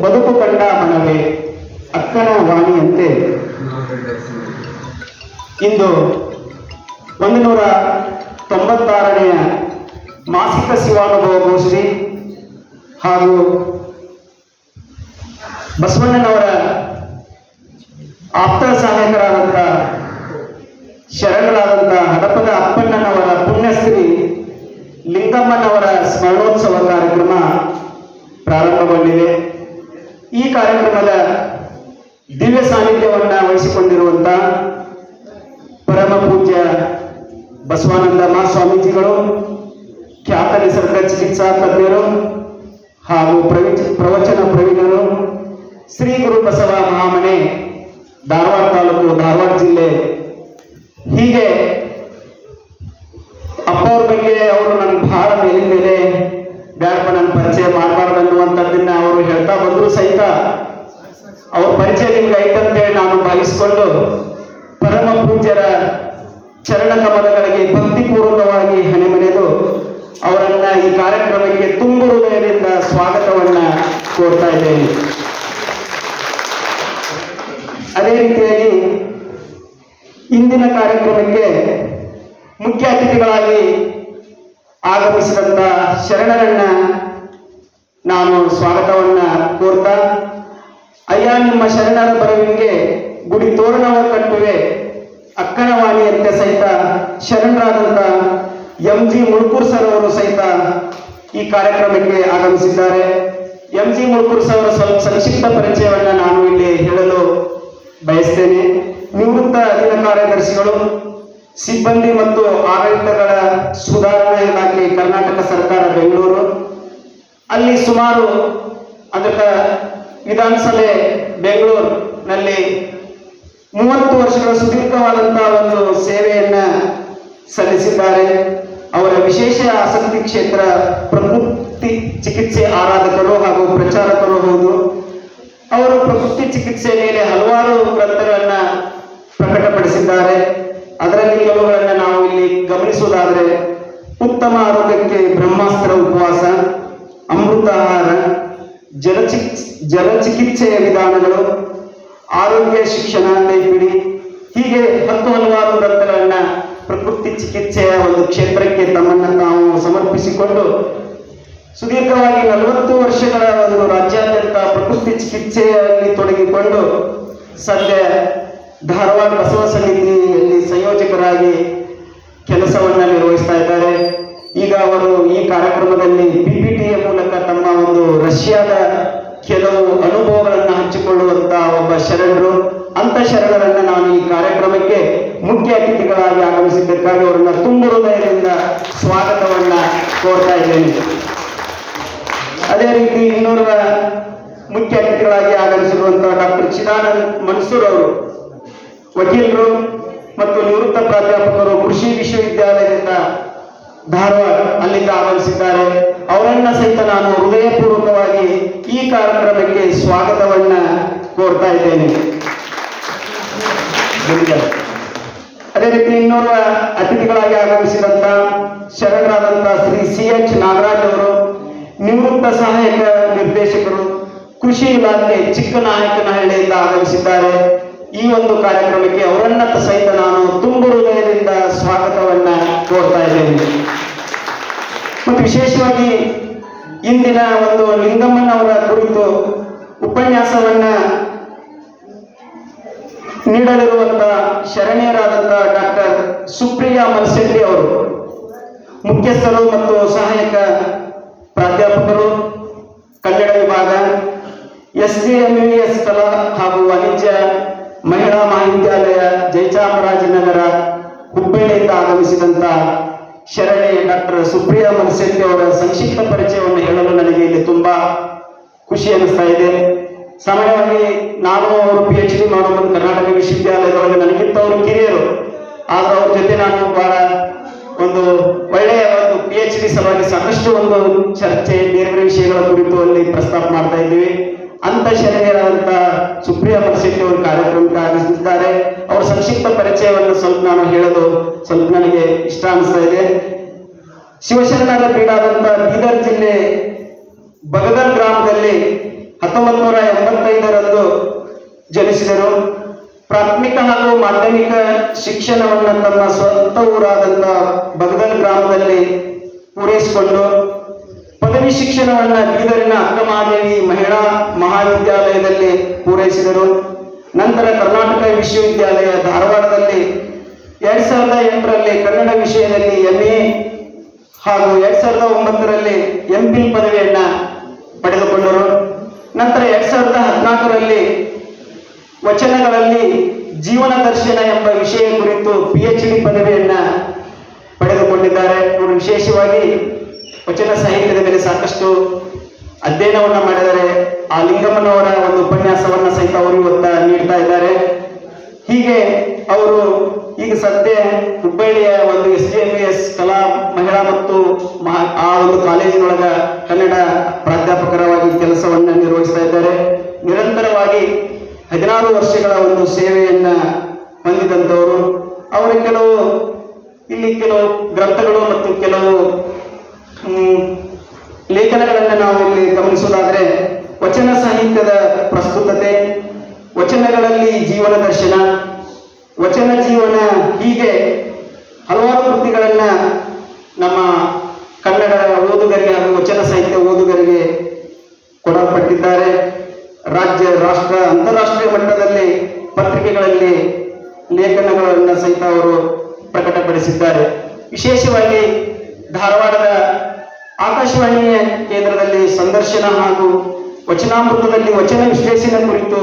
ಬದುಕು ಕಂಡ ಮನವೇ ಅಕ್ಕನ ವಾಣಿಯಂತೆ ಇಂದು 196ನೇ ಮಾಸಿಕ ಶಿವಾನುಭವ ಗೋಷ್ಠಿ ಹಾಗೂ ಬಸವಣ್ಣನವರ ಆಪ್ತ ಸಹಾಯಕರಾದಂಥ ಶರಣರಾದಂಥ ಹಡಪದ ಅಪ್ಪಣ್ಣನವರ ಪುಣ್ಯಶ್ರೀ ಲಿಂಗಮ್ಮನವರ ಸ್ಮರಣೋತ್ಸವ ಕಾರ್ಯಕ್ರಮ ಪ್ರಾರಂಭಗೊಂಡಿದೆ. ಈ ಕಾರ್ಯಕ್ರಮದ ದಿವ್ಯ ಸಾನ್ನಿಧ್ಯವನ್ನು ವಹಿಸಿಕೊಂಡಿರುವಂಥ ಪರಮ ಪೂಜ್ಯ ಬಸವಾನಂದ ಮಹಾಸ್ವಾಮೀಜಿಗಳು, ಖ್ಯಾತ ನಿಸರ್ಗ ಚಿಕಿತ್ಸಾ ತಜ್ಞರು ಹಾಗೂ ಪ್ರವಚನ ಪ್ರವೀಣರು, ಶ್ರೀ ಗುರು ಬಸವ ಮಹಾಮನೆ, ಧಾರವಾಡ ತಾಲೂಕು, ಧಾರವಾಡ ಜಿಲ್ಲೆ. ಹೀಗೆ ಅಪ್ಪ ಅವ್ರ ಬಗ್ಗೆ ಅವರು ನನಗೆ ಬಹಳ ಮೇಲಿನ ಮೇಲೆ ಬ್ಯಾಡಪ್ಪ ನನ್ನ ಪರಿಚಯ ಮಾಡಬಾರ್ದು ಅನ್ನುವಂಥದ್ದನ್ನ ಅವರು ಹೇಳ್ತಾ ಬಂದರೂ ಸಹಿತ ಅವ್ರ ಪರಿಚಯ ನಿಮ್ಗೆ ಐತಂತೇಳಿ ನಾನು ಭಾವಿಸಿಕೊಂಡು ಪರಮ ಪೂಜ್ಯರ ಚರಣ ಕಮಲಗಳಿಗೆ ಭಕ್ತಿಪೂರ್ವಕವಾಗಿ ಹಣೆಮನೆದು ಅವರನ್ನ ಈ ಕಾರ್ಯಕ್ರಮಕ್ಕೆ ತುಂಬು ಹೃದಯದಿಂದ ಸ್ವಾಗತವನ್ನ ಕೋರ್ತಾ ಇದ್ದೇನೆ. ಅದೇ ರೀತಿಯಾಗಿ ಇಂದಿನ ಕಾರ್ಯಕ್ರಮಕ್ಕೆ ಮುಖ್ಯ ಅತಿಥಿಗಳಾಗಿ ಆಗಮಿಸಿದಂತ ಶರಣರನ್ನ ನಾನು ಸ್ವಾಗತವನ್ನ ಕೋರ್ತಾ, ಅಯ್ಯ ನಿಮ್ಮ ಶರಣರ ಬರವಿಗೆ ಗುಡಿ ತೋರಣವ ಕಟ್ಟುವೆ ಅಕ್ಕನ ವಾಣಿಯಂತೆ ಸಹಿತ ಶರಣರಾದಂಥ MG ಮುಳ್ಕೂರ್ ಸರ್ ಅವರು ಸಹಿತ ಈ ಕಾರ್ಯಕ್ರಮಕ್ಕೆ ಆಗಮಿಸಿದ್ದಾರೆ. MG ಮುಳ್ಕೂರ್ ಸರ್ ಅವರ ಸ್ವಲ್ಪ ಸಂಕ್ಷಿಪ್ತ ಪರಿಚಯವನ್ನು ನಾನು ಇಲ್ಲಿ ಹೇಳಲು ಬಯಸ್ತೇನೆ. ನಿವೃತ್ತ ಅಧೀನ ಕಾರ್ಯದರ್ಶಿಗಳು, ಸಿಬ್ಬಂದಿ ಮತ್ತು ಆಡಳಿತಗಳ ಸುಧಾರಣಾ ಇಲಾಖೆ, ಕರ್ನಾಟಕ ಸರ್ಕಾರ, ಬೆಂಗಳೂರು. ಅಲ್ಲಿ ಸುಮಾರು ಅದಕ್ಕೆ ವಿಧಾನಸಭೆ ಬೆಂಗಳೂರಿನಲ್ಲಿ 30 ವರ್ಷಗಳ ಸುದೀರ್ಘವಾದಂತಹ ಒಂದು ಸೇವೆಯನ್ನ ಸಲ್ಲಿಸಿದ್ದಾರೆ. ಅವರ ವಿಶೇಷ ಆಸಕ್ತಿ ಕ್ಷೇತ್ರ ಪ್ರಕೃತಿ ಚಿಕಿತ್ಸೆ ಆರಾಧಕರು ಹಾಗೂ ಪ್ರಚಾರಕರು ಹೌದು. ಅವರು ಪ್ರಕೃತಿ ಚಿಕಿತ್ಸೆ ಮೇಲೆ ಹಲವಾರು ಗ್ರಂಥಗಳನ್ನ ಪ್ರಕಟಪಡಿಸಿದ್ದಾರೆ. ಅದರಲ್ಲಿ ಕೆಲವುಗಳನ್ನ ನಾವು ಇಲ್ಲಿ ಗಮನಿಸುವುದಾದರೆ, ಉತ್ತಮ ಆರೋಗ್ಯಕ್ಕೆ ಬ್ರಹ್ಮಾಸ್ತ್ರ ಉಪವಾಸ, ಅಮೃತಾಹಾರ, ಜಲಚಿಕಿತ್ಸೆಯ ವಿಧಾನಗಳು, ಆರೋಗ್ಯ ಶಿಕ್ಷಣ, ಕೈಪಿಡಿ, ಹೀಗೆ ಹಲವಾರು ಗ್ರಂಥಗಳನ್ನ ಪ್ರಕೃತಿ ಚಿಕಿತ್ಸೆಯ ಒಂದು ಕ್ಷೇತ್ರಕ್ಕೆ ತಮ್ಮನ್ನು ತಾವು ಸಮರ್ಪಿಸಿಕೊಂಡು ಸುದೀರ್ಘವಾಗಿ 40 ವರ್ಷಗಳ ಒಂದು ರಾಜ್ಯಾದ್ಯಂತ ಪ್ರಕೃತಿ ಚಿಕಿತ್ಸೆಯಲ್ಲಿ ತೊಡಗಿಕೊಂಡು ಸದ್ಯ ಧಾರವಾಡ ಬಸವ ಸಮಿತಿಯಲ್ಲಿ ಸಂಯೋಜಕರಾಗಿ ಕೆಲಸವನ್ನು ನಿರ್ವಹಿಸ್ತಾ ಇದ್ದಾರೆ. ಈಗ ಅವರು ಈ ಕಾರ್ಯಕ್ರಮದಲ್ಲಿ PPTಯ ಮೂಲಕ ತಮ್ಮ ಒಂದು ರಷ್ಯಾದ ಕೆಲವು ಅನುಭವಗಳನ್ನು ಹಂಚಿಕೊಳ್ಳುವಂತಹ ಒಬ್ಬ ಶರಣರು. ಅಂತ ಶರಣರನ್ನ ನಾನು ಈ ಕಾರ್ಯಕ್ರಮಕ್ಕೆ ಮುಖ್ಯ ಅತಿಥಿಗಳಾಗಿ ಆಗಮಿಸಿದ್ದಕ್ಕಾಗಿ ಅವರನ್ನ ತುಂಬು ಹೃದಯದಿಂದ ಸ್ವಾಗತವನ್ನ ಕೋರ್ತಾ ಇದ್ದೇನೆ. ಅದೇ ರೀತಿ ಇನ್ನೋರ್ವ ಮುಖ್ಯ ಅತಿಥಿಗಳಾಗಿ ಆಗಮಿಸಿರುವಂತಹ ಡಾಕ್ಟರ್ ಚಿದಾನಂದ್ ಮನ್ಸೂರ್ ಅವರು, ವಕೀಲರು ಮತ್ತು ನಿವೃತ್ತ ಪ್ರಾಧ್ಯಾಪಕರು, ಕೃಷಿ ವಿಶ್ವವಿದ್ಯಾಲಯದಿಂದ ಧಾರವಾಡ, ಅಲ್ಲಿಂದ ಆಗಮಿಸಿದ್ದಾರೆ. ಅವರನ್ನ ಸಹಿತ ನಾನು ಹೃದಯಪೂರ್ವಕವಾಗಿ ಈ ಕಾರ್ಯಕ್ರಮಕ್ಕೆ ಸ್ವಾಗತವನ್ನ ಕೋರ್ತಾ ಇದ್ದೇನೆ. ಅದೇ ರೀತಿ ಇನ್ನೋರ್ವ ಅತಿಥಿಗಳಾಗಿ ಆಗಮಿಸಿದಂತ ಶರಣರಾದಂತಹ ಶ್ರೀ CH ನಾಗರಾಜ್ ಅವರು, ನಿವೃತ್ತ ಸಹಾಯಕ ನಿರ್ದೇಶಕರು, ಕೃಷಿ ಇಲಾಖೆ, ಚಿಕ್ಕನಾಯಕನಹಳ್ಳಿಯಿಂದ ಆಗಮಿಸಿದ್ದಾರೆ. ಈ ಒಂದು ಕಾರ್ಯಕ್ರಮಕ್ಕೆ ಅವರನ್ನ ಸಹಿತ ನಾನು ತುಂಬು ಹೃದಯದಿಂದ ಸ್ವಾಗತವನ್ನ ಕೋರ್ತಾ ಇದ್ದೇನೆ. ಮತ್ತು ವಿಶೇಷವಾಗಿ ಇಂದಿನ ಒಂದು ಲಿಂಗಮ್ಮನವರ ಕುರಿತು ಉಪನ್ಯಾಸವನ್ನ ನೀಡಲಿರುವಂತಹ ಶರಣೀಯರಾದಂತಹ ಡಾಕ್ಟರ್ ಸುಪ್ರಿಯಾ ಮಲ್ಸೆಟ್ಟಿ ಅವರು, ಮುಖ್ಯಸ್ಥರು ಮತ್ತು ಸಹಾಯಕ ಪ್ರಾಧ್ಯಾಪಕರು, ಕನ್ನಡ ವಿಭಾಗ, SJMUS ಕಲಾ ಹಾಗೂ ವಾಣಿಜ್ಯ ಮಹಿಳಾ ಮಹಾವಿದ್ಯಾಲಯ, ಜಯಚಾಮರಾಜನಗರ, ಹುಬ್ಬಳ್ಳಿಯಿಂದ ಆಗಮಿಸಿದಂತ ಶರಣೆ ಡಾಕ್ಟರ್ ಸುಪ್ರಿಯಾ ಮಲ್ಸೆಟ್ಟಿ ಅವರ ಸಂಕ್ಷಿಪ್ತ ಪರಿಚಯವನ್ನು ಹೇಳಲು ನನಗೆ ಇಲ್ಲಿ ತುಂಬಾ ಖುಷಿ ಅನಿಸ್ತಾ ಇದೆ. ಸಾಮಾನ್ಯವಾಗಿ ನಾನು ಅವರು PhD ಮಾಡುವುದು ಕರ್ನಾಟಕ ವಿಶ್ವವಿದ್ಯಾಲಯದೊಳಗೆ ನನಗಿಂತ ಅವರು ಕಿರಿಯರು, ಆದ್ರೆ ಅವ್ರ ಜೊತೆ ನಾನು ಬಹಳ ಒಂದು ಒಳ್ಳೆಯ ಒಂದು PhD ಸಲುವಾಗಿ ಸಾಕಷ್ಟು ಒಂದು ಚರ್ಚೆ, ಬೇರೆ ಬೇರೆ ವಿಷಯಗಳ ಕುರಿತು ಅಲ್ಲಿ ಪ್ರಸ್ತಾಪ ಮಾಡ್ತಾ ಇದ್ದೀವಿ. ಅಂತ ಶರಣೀಯರಾದಂತ ಸುಪ್ರಿಯಾ ಮಲ್ಸೆಟ್ಟಿ ಅವರು ಕಾರ್ಯಕ್ರಮಕ್ಕೆ ಆಗಮಿಸಿದ್ದಾರೆ. ಅವರ ಸಂಕ್ಷಿಪ್ತ ಪರಿಚಯವನ್ನು ಸ್ವಲ್ಪ ನಾನು ಹೇಳಲು ಸ್ವಲ್ಪ ನನಗೆ ಇಷ್ಟ ಅನಿಸ್ತಾ ಇದೆ. ಶಿವಶರಣರ ಬೀಡಾದಂತ ಬೀದರ್ ಜಿಲ್ಲೆ ಬಗದಲ್ ಗ್ರಾಮದಲ್ಲಿ 1985ರಂದು ಜನಿಸಿದರು. ಪ್ರಾಥಮಿಕ ಹಾಗೂ ಮಾಧ್ಯಮಿಕ ಶಿಕ್ಷಣವನ್ನು ತಮ್ಮ ಸ್ವಂತ ಊರಾದಂಥ ಬಗದಲ್ ಗ್ರಾಮದಲ್ಲಿ ಪೂರೈಸಿಕೊಂಡು ಪದವಿ ಶಿಕ್ಷಣವನ್ನು ಬೀದರಿನ ಅಕ್ಕಮಹಾದೇವಿ ಮಹಿಳಾ ಮಹಾವಿದ್ಯಾಲಯದಲ್ಲಿ ಪೂರೈಸಿದರು. ನಂತರ ಕರ್ನಾಟಕ ವಿಶ್ವವಿದ್ಯಾಲಯ ಧಾರವಾಡದಲ್ಲಿ 2008ರಲ್ಲಿ ಕನ್ನಡ ವಿಷಯದಲ್ಲಿ MA ಹಾಗೂ 2009ರಲ್ಲಿ MPhil ಪದವಿಯನ್ನ ಪಡೆದುಕೊಂಡರು. ನಂತರ 2014ರಲ್ಲಿ ವಚನಗಳಲ್ಲಿ ಜೀವನ ದರ್ಶನ ಎಂಬ ವಿಷಯ ಕುರಿತು PhD ಪದವಿಯನ್ನ ಪಡೆದುಕೊಂಡಿದ್ದಾರೆ. ಇವರು ವಿಶೇಷವಾಗಿ ವಚನ ಸಾಹಿತ್ಯದ ಮೇಲೆ ಸಾಕಷ್ಟು ಅಧ್ಯಯನವನ್ನ ಮಾಡಿದರೆ ಆ ಲಿಂಗಮ್ಮನವರ ಒಂದು ಉಪನ್ಯಾಸವನ್ನ ಸಹಿತ ಅವರು ಇವತ್ತ ನೀಡ್ತಾ ಇದ್ದಾರೆ. ಹೀಗೆ ಅವರು ಈಗ ಸದ್ಯ ಹುಬ್ಬಳ್ಳಿಯ ಒಂದು SJMS ಕಲಾ ಮಹಿಳಾ ಮತ್ತು ಆ ಒಂದು ಕಾಲೇಜಿನೊಳಗ ಕನ್ನಡ ಪ್ರಾಧ್ಯಾಪಕರಾಗಿ ಕೆಲಸವನ್ನ ನಿರ್ವಹಿಸ್ತಾ ಇದ್ದಾರೆ. ನಿರಂತರವಾಗಿ 16 ವರ್ಷಗಳ ಒಂದು ಸೇವೆಯನ್ನ ಹೊಂದಿದಂಥವರು. ಅವರ ಇಲ್ಲಿ ಕೆಲವು ಗ್ರಂಥಗಳು ಮತ್ತು ಕೆಲವು ಲೇಖನಗಳನ್ನು ನಾವು ಇಲ್ಲಿ ಗಮನಿಸುವುದಾದರೆ, ವಚನ ಸಾಹಿತ್ಯದ ಪ್ರಸ್ತುತತೆ, ವಚನಗಳಲ್ಲಿ ಜೀವನ ದರ್ಶನ, ವಚನ ಜೀವನ, ಹೀಗೆ ಹಲವಾರು ಕೃತಿಗಳನ್ನ ನಮ್ಮ ಕನ್ನಡ ಓದುಗರಿಗೆ ಹಾಗೂ ವಚನ ಸಾಹಿತ್ಯ ಓದುಗರಿಗೆ ಕೊಡಲ್ಪಟ್ಟಿದ್ದಾರೆ. ರಾಜ್ಯ, ರಾಷ್ಟ್ರ, ಅಂತಾರಾಷ್ಟ್ರೀಯ ಮಟ್ಟದಲ್ಲಿ ಪತ್ರಿಕೆಗಳಲ್ಲಿ ಲೇಖನಗಳನ್ನು ಸಹಿತ ಅವರು ಪ್ರಕಟಪಡಿಸಿದ್ದಾರೆ. ವಿಶೇಷವಾಗಿ ಧಾರವಾಡದ ಆಕಾಶವಾಣಿಯ ಕೇಂದ್ರದಲ್ಲಿ ಸಂದರ್ಶನ ಹಾಗೂ ವಚನಾಮೃತದಲ್ಲಿ ವಚನ ವಿಶ್ಲೇಷಣೆ ಕುರಿತು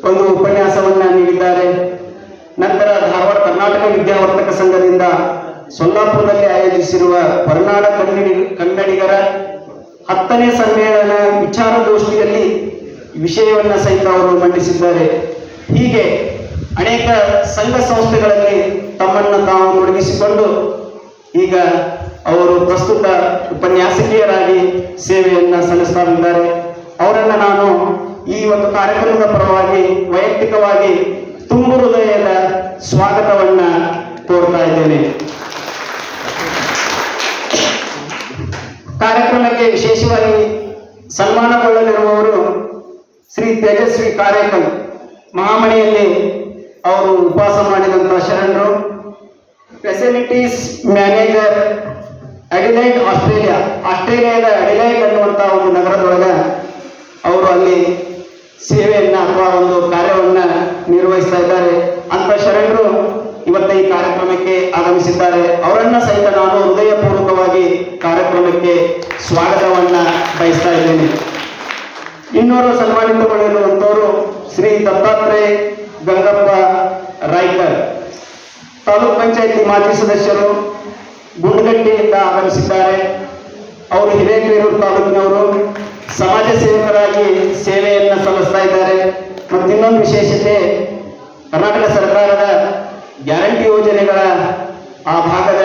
ಒಂದು ಉಪನ್ಯಾಸವನ್ನ ನೀಡಿದ್ದಾರೆ. ನಂತರ ಧಾರವಾಡ ಕರ್ನಾಟಕ ವಿದ್ಯಾವರ್ತಕ ಸಂಘದಿಂದ ಸೊಲ್ಲಾಪುರದಲ್ಲಿ ಆಯೋಜಿಸಿರುವ ಹೊರನಾಡ ಕನ್ನಡಿಗರ 10ನೇ ಸಮ್ಮೇಳನ ವಿಚಾರಗೋಷ್ಠಿಯಲ್ಲಿ ವಿಷಯವನ್ನ ಸಹಿತ ಅವರು ಮಂಡಿಸಿದ್ದಾರೆ. ಹೀಗೆ ಅನೇಕ ಸಂಘ ಸಂಸ್ಥೆಗಳಲ್ಲಿ ತಮ್ಮನ್ನು ತಾವು ತೊಡಗಿಸಿಕೊಂಡು ಈಗ ಅವರು ಪ್ರಸ್ತುತ ಉಪನ್ಯಾಸಕಿಯರಾಗಿ ಸೇವೆಯನ್ನ ಸಲ್ಲಿಸ್ತಾ ಇದ್ದಾರೆ. ಅವರನ್ನ ನಾನು ಈ ಒಂದು ಕಾರ್ಯಕ್ರಮದ ಪರವಾಗಿ ವೈಯಕ್ತಿಕವಾಗಿ ತುಂಬು ಹೃದಯದ ಸ್ವಾಗತವನ್ನ ಕೋರ್ತಾ ಇದ್ದೇನೆ. ಕಾರ್ಯಕ್ರಮಕ್ಕೆ ವಿಶೇಷವಾಗಿ ಸನ್ಮಾನಗೊಳ್ಳಲಿರುವವರು ಶ್ರೀ ತೇಜಸ್ವಿ ಕಾರೇಕಲ್, ಮಹಾಮಣಿಯಲ್ಲಿ ಅವರು ಉಪವಾಸ ಮಾಡಿದಂತಹ ಶರಣರು, ಫೆಸಿಲಿಟೀಸ್ ಮ್ಯಾನೇಜರ್, ಅಡಿಲೈಡ್, ಆಸ್ಟ್ರೇಲಿಯಾದ ಅಡಿಲೈಡ್ ಅನ್ನುವಂತಹ ಒಂದು ನಗರದೊಳಗ ಅವರು ಅಲ್ಲಿ ಸೇವೆಯನ್ನ ಅಥವಾ ಒಂದು ಕಾರ್ಯವನ್ನ ನಿರ್ವಹಿಸ್ತಾ ಇದ್ದಾರೆ. ಅಂತ ಶರಣರು ಇವತ್ತ ಈ ಕಾರ್ಯಕ್ರಮಕ್ಕೆ ಆಗಮಿಸಿದ್ದಾರೆ. ಅವರನ್ನ ಸಹಿತ ನಾನು ಹೃದಯಪೂರ್ವಕವಾಗಿ ಕಾರ್ಯಕ್ರಮಕ್ಕೆ ಸ್ವಾಗತವನ್ನ ಬಯಸ್ತಾ ಇದ್ದೇನೆ. ಇನ್ನೋರು ಸನ್ಮಾನಿತಗೊಳ್ಳಿರುವಂತವರು ಶ್ರೀ ದತ್ತಾತ್ರೇಯ ಗಂಗಪ್ಪ ರಾಯ್ಕರ್, ತಾಲೂಕ್ ಪಂಚಾಯತಿ ಮಾಜಿ ಸದಸ್ಯರು, ಗುಂಡಗಟ್ಟಿಯಿಂದ ಆಗಮಿಸಿದ್ದಾರೆ. ಅವರು ಹಿರೇಕೆರೂರು ತಾಲೂಕಿನವರು, ಸಮಾಜ ಸೇವಕರಾಗಿ ಸೇವೆಯನ್ನ ಸಲ್ಲಿಸ್ತಾ ಇದ್ದಾರೆ. ಮತ್ತು ಇನ್ನೊಂದು ವಿಶೇಷತೆ, ಕರ್ನಾಟಕ ಸರ್ಕಾರದ ಗ್ಯಾರಂಟಿ ಯೋಜನೆಗಳ ಆ ಭಾಗದ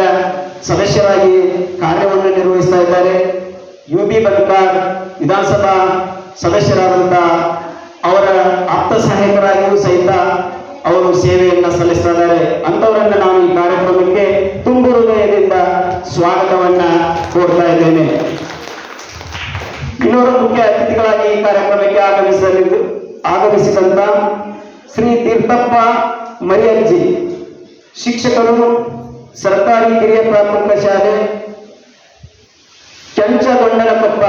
ಸದಸ್ಯರಾಗಿ ಕಾರ್ಯವನ್ನು ನಿರ್ವಹಿಸ್ತಾ ಇದ್ದಾರೆ. UB ಬಲ್ಕಾಡ್ ವಿಧಾನಸಭಾ ಸದಸ್ಯರಾದಂಥ ಅವರ ಆಪ್ತ ಸಹಾಯಕರಾಗಿಯೂ ಸಹಿತ ಅವರು ಸೇವೆಯನ್ನ ಸಲ್ಲಿಸ್ತಾ ಇದ್ದಾರೆ. ಅಂಥವರನ್ನ ನಾನು ಈ ಕಾರ್ಯಕ್ರಮಕ್ಕೆ ತುಂಬು ಹೃದಯದಿಂದ ಸ್ವಾಗತವನ್ನ ಕೋರ್ತಾ ಇದ್ದೇನೆ. ಇನ್ನೋರು ಮುಖ್ಯ ಅತಿಥಿಗಳಾಗಿ ಈ ಕಾರ್ಯಕ್ರಮಕ್ಕೆ ಆಗಮಿಸಿದಂತ ಶ್ರೀ ತೀರ್ಥಪ್ಪ ಮರಿಯಜ್ಜಿ, ಶಿಕ್ಷಕರು, ಸರ್ಕಾರಿ ಹಿರಿಯ ಪ್ರಾಥಮಿಕ ಶಾಲೆ ಕೆಂಚಗೊಂಡನಕೊಪ್ಪ,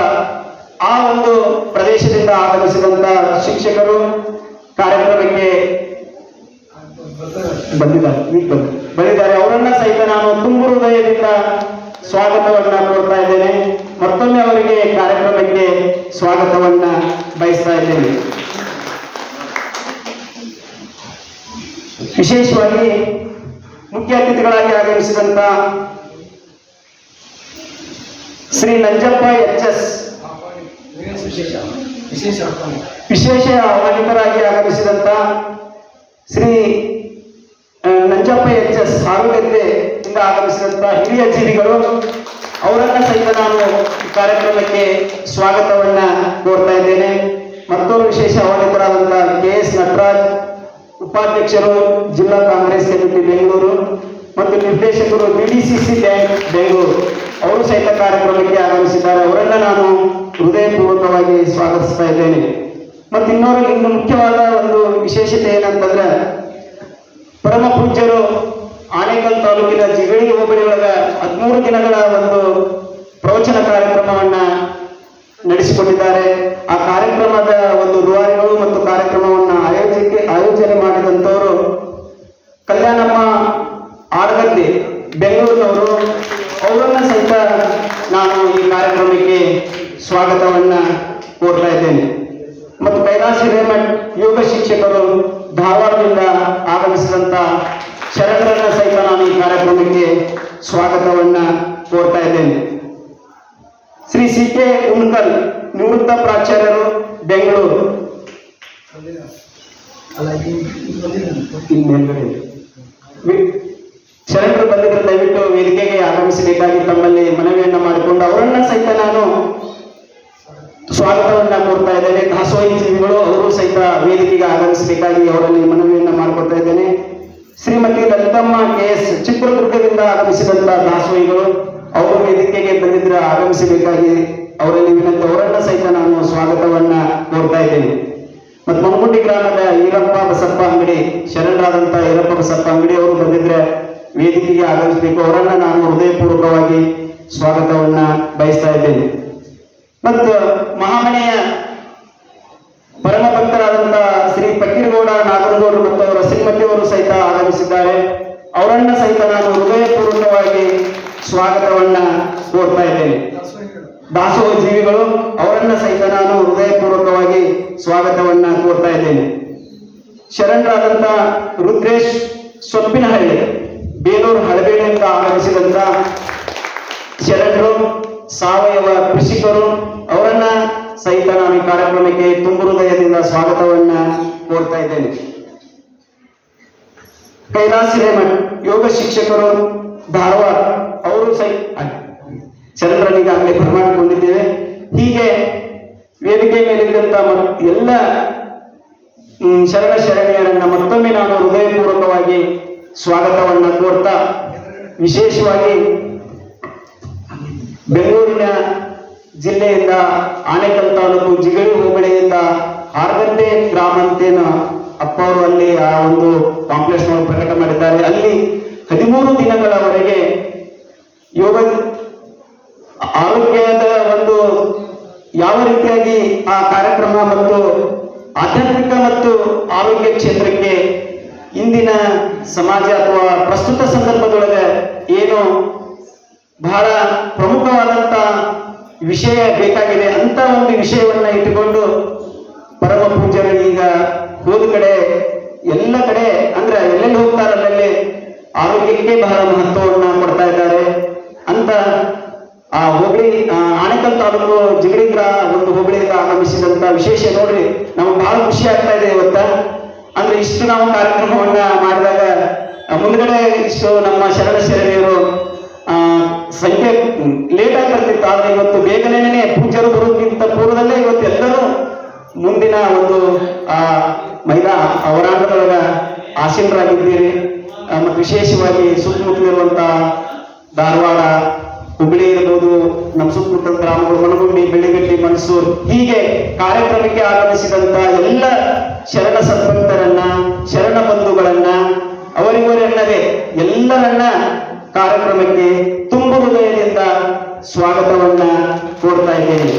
ಆ ಒಂದು ಪ್ರದೇಶದಿಂದ ಆಗಮಿಸಿದಂತ ಶಿಕ್ಷಕರು ಕಾರ್ಯಕ್ರಮಕ್ಕೆ ಬಂದಿದ್ದಾರೆ. ಅವರನ್ನ ಸಹಿತ ನಾನು ತುಂಬು ಹೃದಯದಿಂದ ಸ್ವಾಗತವನ್ನ ಕೋರ್ತಾ ಇದ್ದೇನೆ. ಮತ್ತೊಮ್ಮೆ ಅವರಿಗೆ ಕಾರ್ಯಕ್ರಮಕ್ಕೆ ಸ್ವಾಗತವನ್ನ ಬಯಸ್ತಾ ಇದ್ದೇನೆ. ವಿಶೇಷವಾಗಿ ಮುಖ್ಯ ಅತಿಥಿಗಳಾಗಿ ಆಗಮಿಸಿದಂತ ಶ್ರೀ ನಂಜಪ್ಪ HS, ವಿಶೇಷ ಆಹ್ವಾನಿತರಾಗಿ ಆಗಮಿಸಿದಂತ ಶ್ರೀ ನಂಜಪ್ಪ HS ಹಾರುಗದ್ದೆಯಿಂದ ಆಗಮಿಸಿದಂತ ಹಿರಿಯ ಜೀವಿಗಳು, ಅವರನ್ನ ಸಹಿತ ನಾನು ಕಾರ್ಯಕ್ರಮಕ್ಕೆ ಸ್ವಾಗತವನ್ನ ಕೋರ್ತಾ ಇದ್ದೇನೆ. ಮತ್ತೊಂದು ವಿಶೇಷ ಆಹ್ವಾನಿತರಾದಂತಹ KS ನಟರಾಜ್, ಉಪಾಧ್ಯಕ್ಷರು, ಜಿಲ್ಲಾ ಕಾಂಗ್ರೆಸ್ ಕಮಿಟಿ ಬೆಂಗಳೂರು ಮತ್ತು ನಿರ್ದೇಶಕರು BDCC ಬ್ಯಾಂಕ್ ಬೆಂಗಳೂರು, ಅವರು ಸಹಿತ ಕಾರ್ಯಕ್ರಮಕ್ಕೆ ಆಗಮಿಸಿದ್ದಾರೆ. ಅವರನ್ನ ನಾನು ಹೃದಯಪೂರ್ವಕವಾಗಿ ಸ್ವಾಗತಿಸ್ತಾ ಇದ್ದೇನೆ. ಮತ್ತು ಇನ್ನು ಮುಖ್ಯವಾದ ಒಂದು ವಿಶೇಷತೆ ಏನಂತಂದ್ರೆ, ಪರಮ ಪೂಜ್ಯರು ಆನೇಕಲ್ ತಾಲೂಕಿನ ಜಿಗಳಿ ಹೋಬಳಿಯೊಳಗ 13 ದಿನಗಳ ಒಂದು ಪ್ರವಚನ ಕಾರ್ಯಕ್ರಮವನ್ನ ನಡೆಸಿಕೊಂಡಿದ್ದಾರೆ. ಆ ಕಾರ್ಯಕ್ರಮದ ಒಂದು ರೂವಾರಿಗಳು ಮತ್ತು ಕಾರ್ಯಕ್ರಮವನ್ನು ಆಯೋಜನೆ ಮಾಡಿದಂಥವರು ಕಲ್ಯಾಣಮ್ಮ ಆಡಗದ್ದೆ ಬೆಂಗಳೂರಿನವರು. ಅವರನ್ನ ಸಹಿತ ನಾನು ಈ ಕಾರ್ಯಕ್ರಮಕ್ಕೆ ಸ್ವಾಗತವನ್ನ ಕೋರ್ತಾ ಇದ್ದೇನೆ. ಮತ್ತು ಕೈಲಾಸ ಹಿರೇಮಠ್ ಯೋಗ ಶಿಕ್ಷಕರು ಧಾರವಾಡದಿಂದ ಆಗಮಿಸಿದಂತ ಶರಣರನ್ನ ಸಹಿತ ನಾನು ಈ ಕಾರ್ಯಕ್ರಮಕ್ಕೆ ಸ್ವಾಗತವನ್ನ ಕೋರ್ತಾ ಇದ್ದೇನೆ. ಶ್ರೀ CK ಉಣ್ಕಲ್ ನಿವೃತ್ತ ಪ್ರಾಚಾರ್ಯರು ಬೆಂಗಳೂರು. ಶರಣರು ಬಂದಿದ್ದರೆ ದಯವಿಟ್ಟು ವೇದಿಕೆಗೆ ಆಗಮಿಸಬೇಕಾಗಿ ತಮ್ಮಲ್ಲಿ ಮನವಿಯನ್ನ ಮಾಡಿಕೊಂಡು ಅವರನ್ನ ಸಹಿತ ನಾನು ಸ್ವಾಗತವನ್ನ ಕೋರ್ತಾ ಇದ್ದೇನೆ. ದಾಸೋಹಿ ಜೀವಿಗಳು ಅವರು ಸಹಿತ ವೇದಿಕೆಗೆ ಆಗಮಿಸಬೇಕಾಗಿ ಅವರಲ್ಲಿ ಮನವಿಯನ್ನ ಮಾಡ್ಕೊತಾ ಇದ್ದೇನೆ. ಶ್ರೀಮತಿ ಲಲಿತಮ್ಮ KS ಚಿತ್ರದುರ್ಗದಿಂದ ಆಗಮಿಸಿದಂತ ದಾಸೋಹಿಗಳು ಅವರು ವೇದಿಕೆಗೆ ಬಂದಿದ್ರೆ ಆಗಮಿಸಬೇಕಾಗಿ ಅವರಲ್ಲಿ ವಿನಂತಿ. ಅವರನ್ನ ಸಹಿತ ನಾನು ಸ್ವಾಗತವನ್ನ ಕೋರ್ತಾ ಇದ್ದೇನೆ. ಮತ್ತು ಮಮ್ಮುಂಡಿ ಗ್ರಾಮದ ಈರಪ್ಪ ಬಸಪ್ಪ ಅಂಗಡಿ ಶರಣರಾದಂತ ಈರಪ್ಪ ಬಸಪ್ಪ ಅಂಗಡಿ ಅವರು ಬಂದಿದ್ರೆ ವೇದಿಕೆಗೆ ಆಗಮಿಸಬೇಕು. ಅವರನ್ನ ನಾನು ಹೃದಯಪೂರ್ವಕವಾಗಿ ಸ್ವಾಗತವನ್ನ ಬಯಸ್ತಾ ಇದ್ದೇನೆ. ಮತ್ತು ಮಹಾಮನೆಯ ಪರಮ ಭಕ್ತರಾದಂತ ಶ್ರೀ ಪಕ್ಕೀರಗೌಡ ನಾಗರಗೌಡರು ಮತ್ತು ಅವರ ಶ್ರೀಮತಿಯವರು ಸಹಿತ ಆಗಮಿಸಿದ್ದಾರೆ. ಅವರನ್ನ ಸಹಿತ ನಾನು ಹೃದಯಪೂರ್ವಕವಾಗಿ ಸ್ವಾಗತವನ್ನ ಕೋರ್ತಾ ಇದ್ದೇನೆ. ದಾಸೋಹ ಜೀವಿಗಳು ಅವರನ್ನ ಸಹಿತ ನಾನು ಹೃದಯಪೂರ್ವಕವಾಗಿ ಸ್ವಾಗತವನ್ನ ಕೋರ್ತಾ ಇದ್ದೇನೆ. ಶರಣರಾದಂತ ರುದ್ರೇಶ್ ಸೊಪ್ಪಿನಹಳ್ಳಿ ಬೇಲೂರು ಹಳಬೇಡಿಯಿಂದ ಆಗಮಿಸಿದಂತ ಶರಣರು ಸಾವಯವ ಕೃಷಿಕರು ಅವರನ್ನ ಸಹಿತ ನಾನು ಈ ಕಾರ್ಯಕ್ರಮಕ್ಕೆ ತುಂಬು ಹೃದಯದಿಂದ ಸ್ವಾಗತವನ್ನ ಕೋರ್ತಾ ಇದ್ದೇನೆ. ಕೈಲಾಸ ಹಿರೇಮಠ್ ಯೋಗ ಶಿಕ್ಷಕರು ಧಾರವಾಡ ಅವರು ಸಹಿತ ಶರಣರನ್ನು ಈಗಾಗಲೇ ಬರಮಾಡಿಕೊಂಡಿದ್ದೇವೆ. ಹೀಗೆ ವೇದಿಕೆ ಮೇಲಿದ್ದಂತ ಎಲ್ಲ ಶರಣ ಶರಣೆಯರನ್ನ ಮತ್ತೊಮ್ಮೆ ನಾನು ಹೃದಯಪೂರ್ವಕವಾಗಿ ಸ್ವಾಗತವನ್ನ ಕೋರ್ತಾ, ವಿಶೇಷವಾಗಿ ಬೆಂಗಳೂರಿನ ಜಿಲ್ಲೆಯಿಂದ ಆನೇಕಲ್ ತಾಲೂಕು ಜಿಗಳಿ ಹೋಬಳಿಯಿಂದ ಆರಗದ್ದೆ ಗ್ರಾಮ ಅಂತೇನು ಅಪ್ಪ ಅವರು ಅಲ್ಲಿ ಆ ಒಂದು ಕಾಂಪ್ಲೆಕ್ಸ್ ಪ್ರಕಟ ಮಾಡಿದ್ದಾರೆ. ಅಲ್ಲಿ 13 ದಿನಗಳವರೆಗೆ ಯೋಗ ಆರೋಗ್ಯದ ಒಂದು ಯಾವ ರೀತಿಯಾಗಿ ಆ ಕಾರ್ಯಕ್ರಮ ಮತ್ತು ಆಧ್ಯಾತ್ಮಿಕ ಮತ್ತು ಆರೋಗ್ಯ ಕ್ಷೇತ್ರಕ್ಕೆ ಇಂದಿನ ಸಮಾಜ ಅಥವಾ ಪ್ರಸ್ತುತ ಸಂದರ್ಭದೊಳಗೆ ಏನು ಬಹಳ ಪ್ರಮುಖವಾದಂತ ವಿಷಯ ಬೇಕಾಗಿದೆ ಅಂತ ಒಂದು ವಿಷಯವನ್ನ ಇಟ್ಟುಕೊಂಡು ಪರಮ ಪೂಜ್ಯರು ಈಗ ಹೋದ ಕಡೆ ಎಲ್ಲ ಕಡೆ ಅಂದ್ರೆ ಎಲ್ಲೆಲ್ಲಿ ಹೋಗ್ತಾರಲ್ಲೇ ಆರೋಗ್ಯಕ್ಕೆ ಬಹಳ ಮಹತ್ವವನ್ನ ಕೊಡ್ತಾ ಇದ್ದಾರೆ ಅಂತ ಆ ಹೋಬಳಿ ಆನೇಕಲ್ ತಾಲೂಕು ಜಿಗಳಿ ಒಂದು ಹೋಬಳಿಯಿಂದ ಆಗಮಿಸಿದಂತ ವಿಶೇಷ ನೋಡ್ರಿ ನಮ್ಗೆ ಬಹಳ ಖುಷಿ ಆಗ್ತಾ ಇದೆ ಇವತ್ತ. ಅಂದ್ರೆ ಇಷ್ಟು ನಾವು ಕಾರ್ಯಕ್ರಮವನ್ನ ಮಾಡಿದಾಗ ಮುಂದ್ಗಡೆ ಇಷ್ಟು ನಮ್ಮ ಶರಣ ಶರಣೆಯರು ಸಂಖ್ಯೆ ಲೇಟ್ ಆಗಿ ಬರ್ತಿತ್ತು. ಆದ್ರೆ ಇವತ್ತು ಬೇಗನೆ ಪೂಜ್ಯರು ಬರೋದಕ್ಕಿಂತ ಪೂರ್ವದಲ್ಲೇ ಇವತ್ತು ಎಲ್ಲರೂ ಮುಂದಿನ ಒಂದು ಅವರಾಂಗದೊಳಗ ಆಸೀನರಾಗಿದ್ದೀರಿ. ಮತ್ತು ವಿಶೇಷವಾಗಿ ಸುತ್ತಮುತ್ತಲಿರುವಂತ ಧಾರವಾಡ, ಹುಬ್ಬಳ್ಳಿ ಇರ್ಬೋದು, ನಮ್ಮ ಸುತ್ತಮುತ್ತಲ ಗ್ರಾಮಗಳು ಮನಗುಂಡಿ, ಬೆಳ್ಳಿಗಟ್ಟಿ, ಮನ್ಸೂರ್, ಹೀಗೆ ಕಾರ್ಯಕ್ರಮಕ್ಕೆ ಆಗಮಿಸಿದಂತ ಎಲ್ಲ ಶರಣ ಸದ್ಭಕ್ತರನ್ನ, ಶರಣ ಬಂಧುಗಳನ್ನ, ಅವರಿವರೆಲ್ಲವೇ ಎಲ್ಲರನ್ನ ಕಾರ್ಯಕ್ರಮಕ್ಕೆ ತುಂಬು ಹೃದಯದಿಂದ ಸ್ವಾಗತವನ್ನ ಕೋರ್ತಾ ಇದ್ದೇನೆ.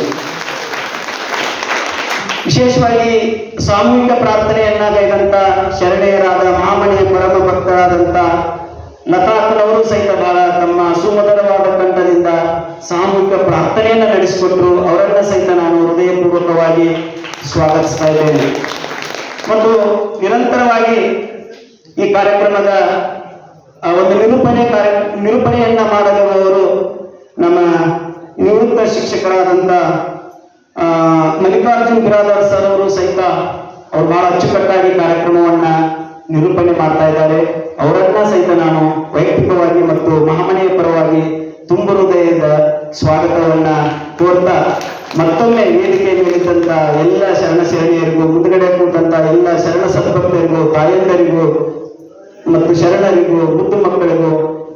ವಿಶೇಷವಾಗಿ ಸಾಮೂಹಿಕ ಪ್ರಾರ್ಥನೆಯನ್ನ ಕೈಗೊಂಡ ಶರಣೆಯರಾದ ಮಹಾಮನೆಯ ಪರಮ ಭಕ್ತರಾದಂತ ಲತಾಕ್ಕನವರು ಸಹಿತ ಬಹಳ ತಮ್ಮ ಸುಮಧುರವಾದ ಕಂಠದಿಂದ ಸಾಮೂಹಿಕ ಪ್ರಾರ್ಥನೆಯನ್ನ ನಡೆಸಿಕೊಟ್ರು. ಅವರನ್ನ ಸಹಿತ ನಾನು ಹೃದಯಪೂರ್ವಕವಾಗಿ ಸ್ವಾಗತಿಸ್ತಾ ಇದ್ದೇನೆ. ಮತ್ತು ನಿರಂತರವಾಗಿ ಈ ಕಾರ್ಯಕ್ರಮದ ಒಂದು ನಿರೂಪಣೆಯನ್ನ ಮಾಡಲಿರುವವರು ನಮ್ಮ ನಿವೃತ್ತ ಶಿಕ್ಷಕರಾದಂತ ಮಲ್ಲಿಕಾರ್ಜುನ್ ಬಿರಾದಾರ್ ಸರ್ ಅವರು ಸಹಿತ ಅವರು ಬಹಳ ಅಚ್ಚುಕಟ್ಟಾಗಿ ಕಾರ್ಯಕ್ರಮವನ್ನ ನಿರೂಪಣೆ ಮಾಡ್ತಾ ಇದ್ದಾರೆ. ಅವರನ್ನ ಸಹಿತ ನಾನು ವೈಯಕ್ತಿಕವಾಗಿ ಮತ್ತು ಮಹಾಮನೆಯ ಪರವಾಗಿ ತುಂಬ ಹೃದಯದ ಸ್ವಾಗತವನ್ನ ಕೋರ್ತಾ, ಮತ್ತೊಮ್ಮೆ ವೇದಿಕೆ ಮೇಲಿದ್ದಂತ ಎಲ್ಲ ಶರಣ ಶರಣೆಯರಿಗೂ, ಮುಂದುಗಡೆ ಕೂತಂತ ಎಲ್ಲ ಶರಣ ಸದ್ಭಕ್ತರಿಗೂ, ತಾಯಂದರಿಗೂ ಮತ್ತು ಶರಣರಿಗೂ, ಬುದ್ಧ ಮಕ್ಕಳಿಗೂ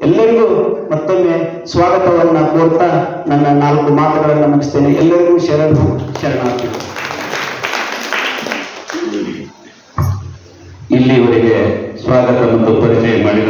ಎಲ್ಲರಿಗೂ ಮತ್ತೊಮ್ಮೆ ಸ್ವಾಗತವನ್ನ ಕೋರ್ತಾ ನನ್ನ 4 ಮಾತುಗಳನ್ನು ಮುಗಿಸ್ತೇನೆ. ಎಲ್ಲರಿಗೂ ಶರಣಾರ್ಥಿ. ಇಲ್ಲಿವರೆಗೆ ಸ್ವಾಗತ ಮತ್ತು ಪರಿಚಯ ಮಾಡಿದ